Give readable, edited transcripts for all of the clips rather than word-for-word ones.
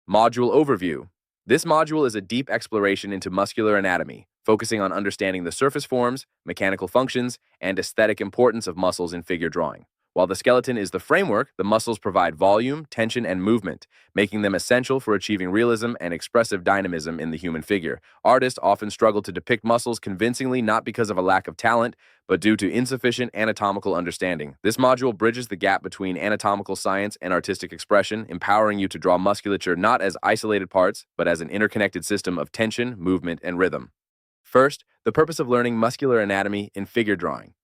Module Overview. This module is a deep exploration into muscular anatomy, focusing on understanding the surface forms, mechanical functions, and aesthetic importance of muscles in figure drawing. While the skeleton is the framework, the muscles provide volume, tension, and movement, making them essential for achieving realism and expressive dynamism in the human figure. Artists often struggle to depict muscles convincingly not because of a lack of talent, but due to insufficient anatomical understanding. This module bridges the gap between anatomical science and artistic expression, empowering you to draw musculature not as isolated parts, but as an interconnected system of tension, movement, and rhythm. First, the purpose of learning muscular anatomy in figure drawing.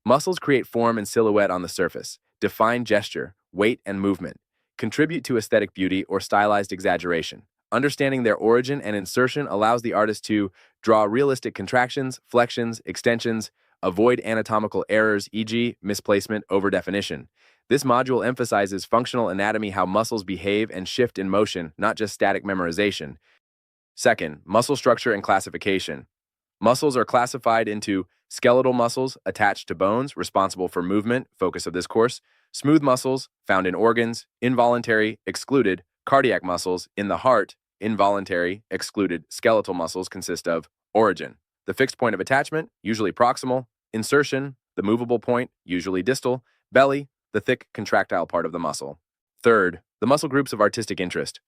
Muscles create form and silhouette on the surface, define gesture, weight, and movement, contribute to aesthetic beauty or stylized exaggeration. Understanding their origin and insertion allows the artist to draw realistic contractions, flexions, extensions, avoid anatomical errors, e.g., misplacement, overdefinition. This module emphasizes functional anatomy, how muscles behave and shift in motion, not just static memorization. Second, muscle structure and classification. Muscles are classified into skeletal muscles attached to bones, responsible for movement, focus of this course, smooth muscles found in organs, involuntary, excluded, cardiac muscles in the heart, involuntary, excluded, skeletal muscles consist of origin, the fixed point of attachment, usually proximal, insertion, the movable point, usually distal, belly, the thick contractile part of the muscle. Third, the muscle groups of artistic interest.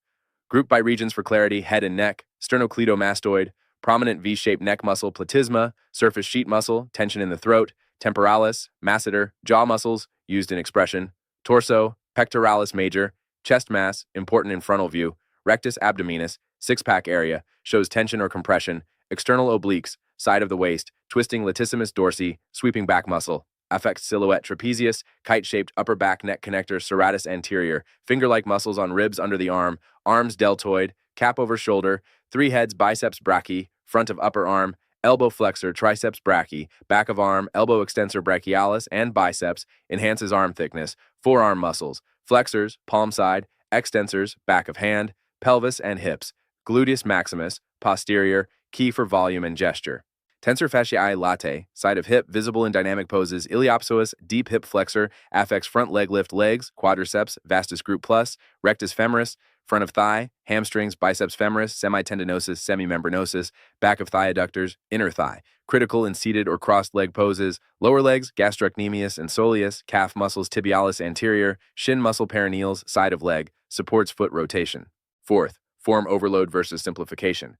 Grouped by regions for clarity, head and neck, sternocleidomastoid, prominent V-shaped neck muscle, platysma, surface sheet muscle, tension in the throat, temporalis, masseter, jaw muscles, used in expression, torso, pectoralis major, chest mass, important in frontal view, rectus abdominis, six-pack area, shows tension or compression, external obliques, side of the waist, twisting latissimus dorsi, sweeping back muscle, affects silhouette trapezius, kite-shaped upper back neck connector, serratus anterior, finger-like muscles on ribs under the arm, arms deltoid, cap over shoulder, three heads biceps brachii, front of upper arm, elbow flexor, triceps brachii, back of arm, elbow extensor brachialis, and biceps, enhances arm thickness, forearm muscles, flexors, palm side, extensors, back of hand, pelvis and hips, gluteus maximus, posterior, key for volume and gesture. Tensor fasciae latae, side of hip, visible in dynamic poses, iliopsoas, deep hip flexor, affects front leg lift legs, quadriceps, vastus group plus, rectus femoris, front of thigh, hamstrings, biceps femoris, semitendinosus, semimembranosus, back of thigh adductors, inner thigh, critical in seated or crossed leg poses, lower legs, gastrocnemius and soleus, calf muscles, tibialis anterior, shin muscle perineals, side of leg, supports foot rotation. Fourth, form overload versus simplification.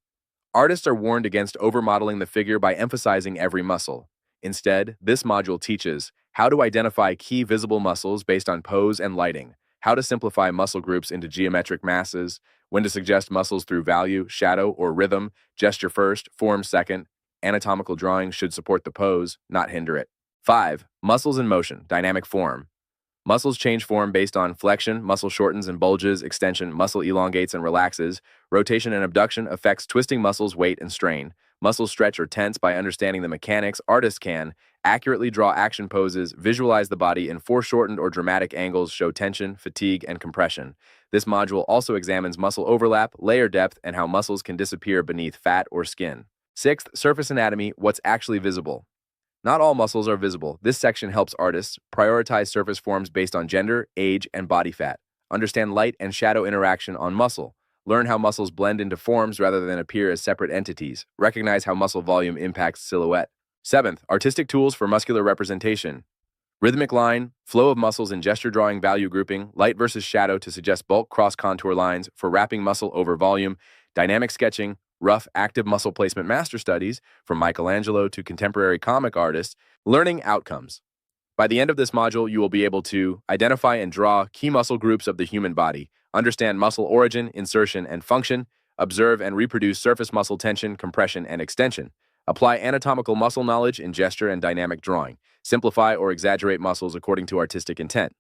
Artists are warned against overmodeling the figure by emphasizing every muscle. Instead, this module teaches how to identify key visible muscles based on pose and lighting, how to simplify muscle groups into geometric masses, when to suggest muscles through value, shadow, or rhythm, gesture first, form second. Anatomical drawing should support the pose, not hinder it. 5. Muscles in motion, dynamic form. Muscles change form based on flexion, muscle shortens and bulges, extension, muscle elongates and relaxes, rotation and abduction affects twisting muscles, weight, and strain. Muscles stretch or tense by understanding the mechanics. Artists can accurately draw action poses, visualize the body in foreshortened or dramatic angles, show tension, fatigue, and compression. This module also examines muscle overlap, layer depth, and how muscles can disappear beneath fat or skin. 6th, surface anatomy, what's actually visible. Not all muscles are visible. This section helps artists prioritize surface forms based on gender, age, and body fat. Understand light and shadow interaction on muscle. Learn how muscles blend into forms rather than appear as separate entities. Recognize how muscle volume impacts silhouette. 7th, artistic tools for muscular representation. Rhythmic line, flow of muscles in gesture drawing, value grouping, light versus shadow to suggest bulk cross-contour lines for wrapping muscle over volume, dynamic sketching, rough, active muscle placement master studies, from Michelangelo to contemporary comic artists, learning outcomes. By the end of this module, you will be able to identify and draw key muscle groups of the human body, understand muscle origin, insertion, and function, observe and reproduce surface muscle tension, compression, and extension, apply anatomical muscle knowledge in gesture and dynamic drawing, simplify or exaggerate muscles according to artistic intent.